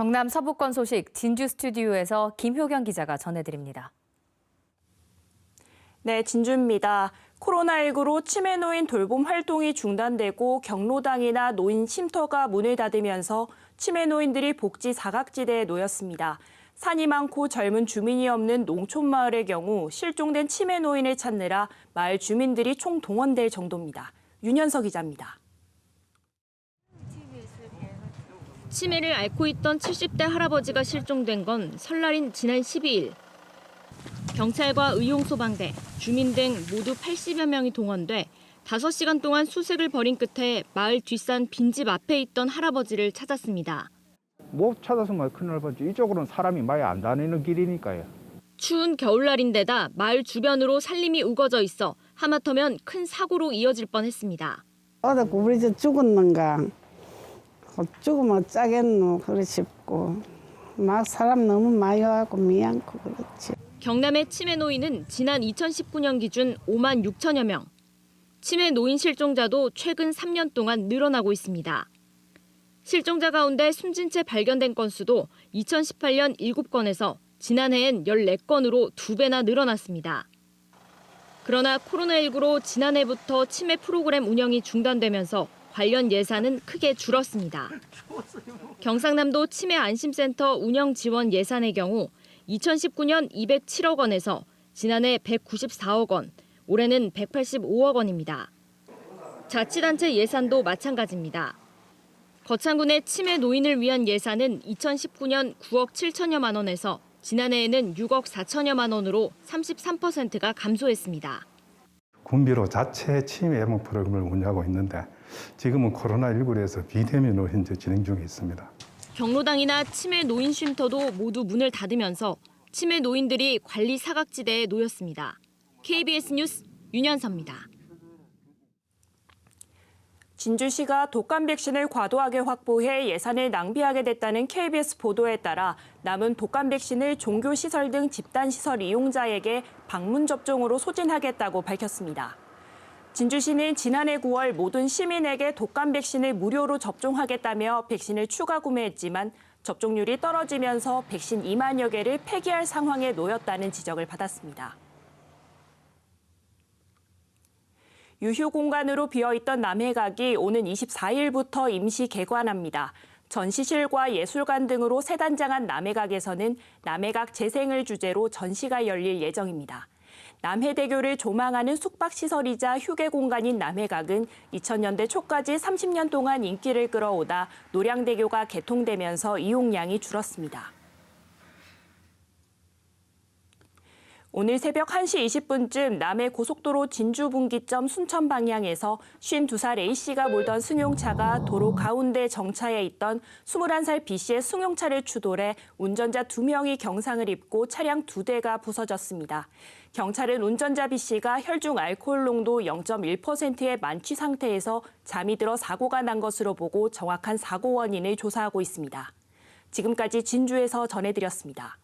경남 서부권 소식 진주 스튜디오에서 김효경 기자가 전해드립니다. 네, 진주입니다. 코로나19로 치매 노인 돌봄 활동이 중단되고 경로당이나 노인 쉼터가 문을 닫으면서 치매 노인들이 복지 사각지대에 놓였습니다. 산이 많고 젊은 주민이 없는 농촌 마을의 경우 실종된 치매 노인을 찾느라 마을 주민들이 총동원될 정도입니다. 윤현석 기자입니다. 치매를 앓고 있던 70대 할아버지가 실종된 건 설날인 지난 12일. 경찰과 의용소방대, 주민 등 모두 80여 명이 동원돼 5시간 동안 수색을 벌인 끝에 마을 뒷산 빈집 앞에 있던 할아버지를 찾았습니다. 못 찾아서 큰일 날 뻔했죠. 이쪽으로는 사람이 많이 안 다니는 길이니까요. 추운 겨울날인데다 마을 주변으로 산림이 우거져 있어 하마터면 큰 사고로 이어질 뻔했습니다. 어디 우리 집 죽었는가? 죽으면 짜겠노 그래 싶고 막 사람 너무 많이 와갖고 미안고 그렇지. 경남의 치매 노인은 지난 2019년 기준 5만 6천여 명. 치매 노인 실종자도 최근 3년 동안 늘어나고 있습니다. 실종자 가운데 숨진 채 발견된 건수도 2018년 7건에서 지난해엔 14건으로 2배나 늘어났습니다. 그러나 코로나19로 지난해부터 치매 프로그램 운영이 중단되면서 관련 예산은 크게 줄었습니다. 경상남도 치매 안심센터 운영 지원 예산의 경우 2019년 207억 원에서 지난해 194억 원, 올해는 185억 원입니다. 자치단체 예산도 마찬가지입니다. 거창군의 치매 노인을 위한 예산은 2019년 9억 7천여만 원에서 지난해에는 6억 4천여만 원으로 33%가 감소했습니다. 군비로 자체 치매 예방 프로그램을 운영하고 있는데 지금은 코로나19로 해서 비대면으로 현재 진행 중에 있습니다. 경로당이나 치매 노인 쉼터도 모두 문을 닫으면서 치매 노인들이 관리 사각지대에 놓였습니다. KBS 뉴스 윤현서입니다. 진주시가 독감 백신을 과도하게 확보해 예산을 낭비하게 됐다는 KBS 보도에 따라 남은 독감 백신을 종교시설 등 집단시설 이용자에게 방문 접종으로 소진하겠다고 밝혔습니다. 진주시는 지난해 9월 모든 시민에게 독감 백신을 무료로 접종하겠다며 백신을 추가 구매했지만 접종률이 떨어지면서 백신 2만여 개를 폐기할 상황에 놓였다는 지적을 받았습니다. 유휴 공간으로 비어있던 남해각이 오는 24일부터 임시 개관합니다. 전시실과 예술관 등으로 세 단장한 남해각에서는 남해각 재생을 주제로 전시가 열릴 예정입니다. 남해대교를 조망하는 숙박시설이자 휴게 공간인 남해각은 2000년대 초까지 30년 동안 인기를 끌어오다 노량대교가 개통되면서 이용량이 줄었습니다. 오늘 새벽 1시 20분쯤 남해 고속도로 진주분기점 순천 방향에서 52살 A씨가 몰던 승용차가 도로 가운데 정차해 있던 21살 B씨의 승용차를 추돌해 운전자 2명이 경상을 입고 차량 2대가 부서졌습니다. 경찰은 운전자 B씨가 혈중 알코올 농도 0.1%의 만취 상태에서 잠이 들어 사고가 난 것으로 보고 정확한 사고 원인을 조사하고 있습니다. 지금까지 진주에서 전해드렸습니다.